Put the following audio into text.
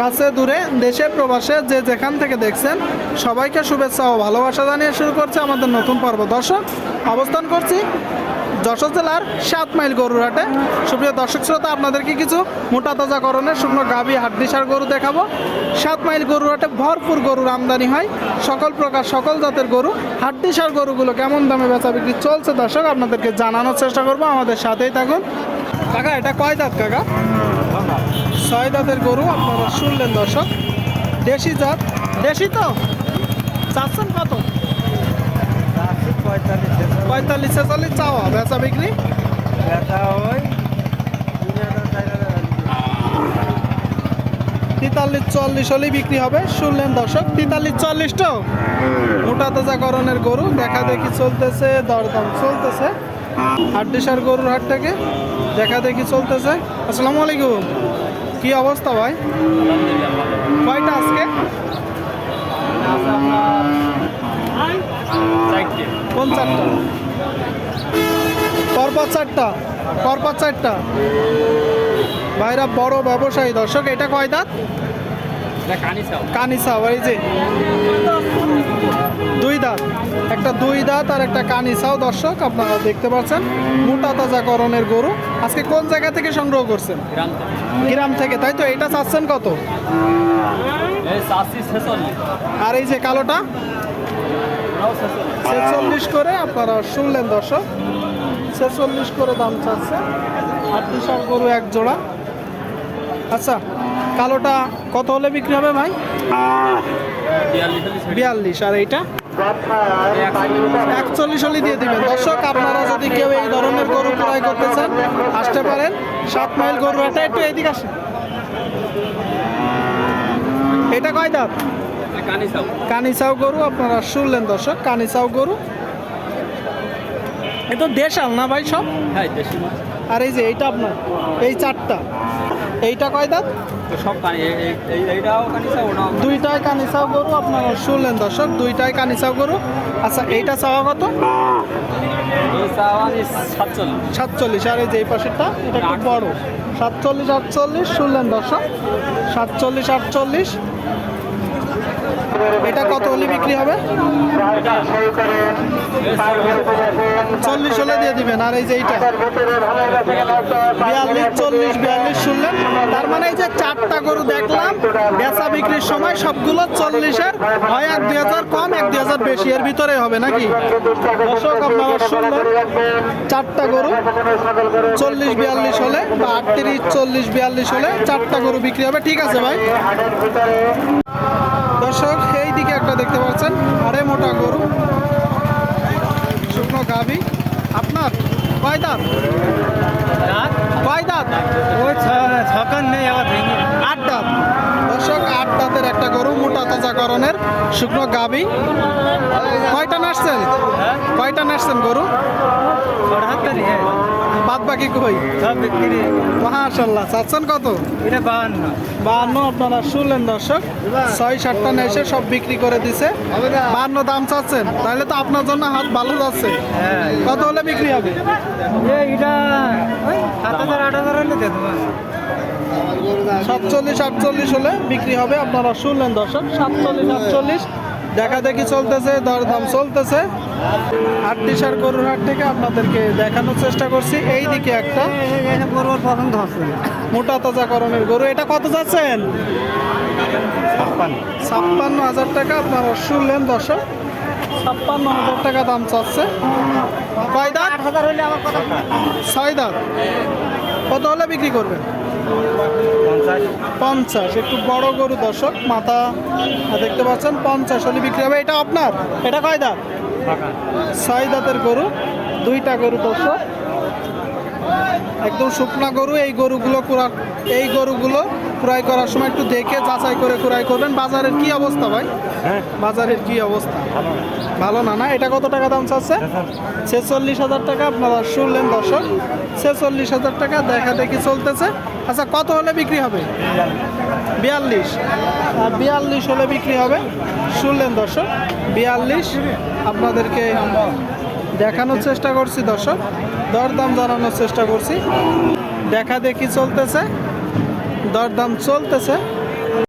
কাছে দূরে দেশে প্রবাসে যে যেখান থেকে দেখছেন সবাইকে শুভেচ্ছা ও ভালোবাসা জানিয়ে শুরু করছে আমাদের নতুন পর্ব। দর্শক, অবস্থান করছি যশোর জেলার 7 মাইল গরুর হাটে। সুপ্রিয় দর্শক শ্রোতা, আপনাদেরকে কিছু মোটা তাজাকরণের শুকনো গাভী হাড্ডিসার গরু দেখাবো। 7 মাইল গরুর হাটে ভরপুর গরুর আমদানি হয়, সকল প্রকার সকল জাতের গরু। হাড্ডিসার গরুগুলো কেমন দামে বেচা বিক্রি চলছে দর্শক আপনাদেরকে জানানোর চেষ্টা করবো, আমাদের সাথেই থাকুন। কাকা, এটা কয় দাঁত কাকা? 6 দাঁতের গরু আপনারা শুনলেন দর্শক। দেশি জাত, দেশি তো চাচ্ছেন কত? 45-46 চাওয়া, বেচা বিক্রি 43-44 হলেই বিক্রি হবে। শুনলেন দর্শক, 43-40 তো মোটা তাজাকরণের গরু দেখা দেখি চলতেছে, দরদাম চলতেছে হাড্ডিসার গরুর হাট থেকে দেখা দেখি চলতেছে। আসসালামু আলাইকুম, কি অবস্থা ভাই? কয়টা আজকে? কোন চারটা? পরপর চারটা ভাইরা বড় ব্যবসায়ী দর্শক। এটা কয় দাঁত? কানিসাও, এই যে 2 দাঁত, একটা 2 দাঁত আর একটা কানিসাও দর্শক আপনারা দেখতে পাচ্ছেন। মোটা তাজাকরণের গরু। আজকে কোন জায়গা থেকে সংগ্রহ করছেন? গ্রাম থেকে, তাই তো? এটা চাচ্ছেন কত? আর এই যে কালোটা 46 করে আপনারা শুনলেন দর্শক, 46 করে দাম চাচ্ছে। হাড্ডিসার গরু এক জোড়া। আচ্ছা, কালোটা কত হলে বিক্রি হবে ভাই? 42। আর এইটা 41 হলে দিয়ে দিবেন দর্শক। আপনারা যদি কেউ এই ধরনের গরু ক্রয় করতে চান আসতে পারেন 7 মাইল গরু হাটে। একটু এদিকে আসেন। এটা কয় দাঁত? কানিসাও গরু আপনারা শুনলেন দর্শক, কানিসাও গরু। এ তো দেশাল না ভাই সব? হ্যাঁ, দেশি। আর এই যে এইটা আপনার, এই চারটা, এইটা কয় দাঁত? সব দুইটাই কানিসাও গরু আপনারা শুনলেন দর্শক, দুইটাই কানিসাও গরু। আচ্ছা, এইটা চাওয়া কত? 47। আর এই যে এই পাশেরটা, এটা খুব বড়, 47-48 শুনলেন দর্শক, 47-48। এটা কত হলে বিক্রি হবে? 40 হলে দিয়ে দিবেন। আর এই যে এইটা 42 শুনলেন। তার মানে এই যে 4টা গরু দেখলাম বেচা বিক্রির সময় সবগুলো 40-এর, হয় 1-2 কম 1-2 বেশি, এর ভিতরে হবে নাকি দর্শক? আপনারা শুনলেন 4টা গরু 40-42 হলে বা 38-40-42 হলে 4টা গরু বিক্রি হবে। ঠিক আছে ভাই। দর্শক, এই দিকে একটা দেখতে পাচ্ছেন, আরে মোটা গরু, শুকনো গাভী। আপনার কয় দাঁত? কয় দাঁত? ওই 6 নেই, আবার 8 দাঁত দর্শক। 8 দাঁতের একটা গরু, মোটা তাজাকরণের শুকনো গাভী। কয়টা নাচছেন? কয়টা নাচছেন গরু? বাদ বাকি কই? মাশাআল্লাহ। চাচ্ছেন কত? এটা 52। আপনারা শুনলেন দর্শক, 6-7টা নেশে সব বিক্রি করে দিছে, 52 দাম চাচ্ছেন। তাহলে তো আপনার জন্য হাত ভালো যাচ্ছে। কত হলে বিক্রি হবে? এটা 7,000-8,000 হলে দিয়ে দেবো। 47-48 হলে বিক্রি হবে। আপনারা শুনলেন দর্শক, 47-48 দেখা দেখি চলতেছে, দরদাম চলতেছে হাড্ডিসার গরুর হাট থেকে আপনাদেরকে দেখানোর চেষ্টা করছি। এই দিকে একটা গরুর পছন্দ হচ্ছে মোটা তাজাকরণের গরু। এটা কত যাচ্ছেন? 56,000 টাকা আপনারা শুনলেন দর্শক, 56,000 টাকা দাম চাচ্ছে। কয় দাঁত? 6 দাঁত। কত হলে বিক্রি করবেন? 50। একটু বড় গরু দর্শক, মাথা দেখতে পাচ্ছেন, 50 হলে বিক্রি হবে। এটা আপনার? এটা কয় দাঁত? 6 দাঁতের গরু, 2টা গরু দর্শক, একদম শুকনা গরু। এই গরুগুলো ক্রয় করার সময় একটু দেখে যাচাই করে ক্রয় করবেন। বাজারের কি অবস্থা ভাই? বাজারের কি অবস্থা? ভালো না? না, এটা কত টাকা দাম চাচ্ছে? 46,000 টাকা আপনারা শুনলেন দর্শক, 46,000 টাকা দেখা দেখি চলতেছে। আচ্ছা, কত হলে বিক্রি হবে? 42। আর 42 হলে বিক্রি হবে। শুনলেন দর্শক, 42 আপনাদেরকে দেখানোর চেষ্টা করছি দর্শক, দরদাম জানানোর চেষ্টা করছি। দেখা দেখি চলতেছে, দরদাম চলতেছে।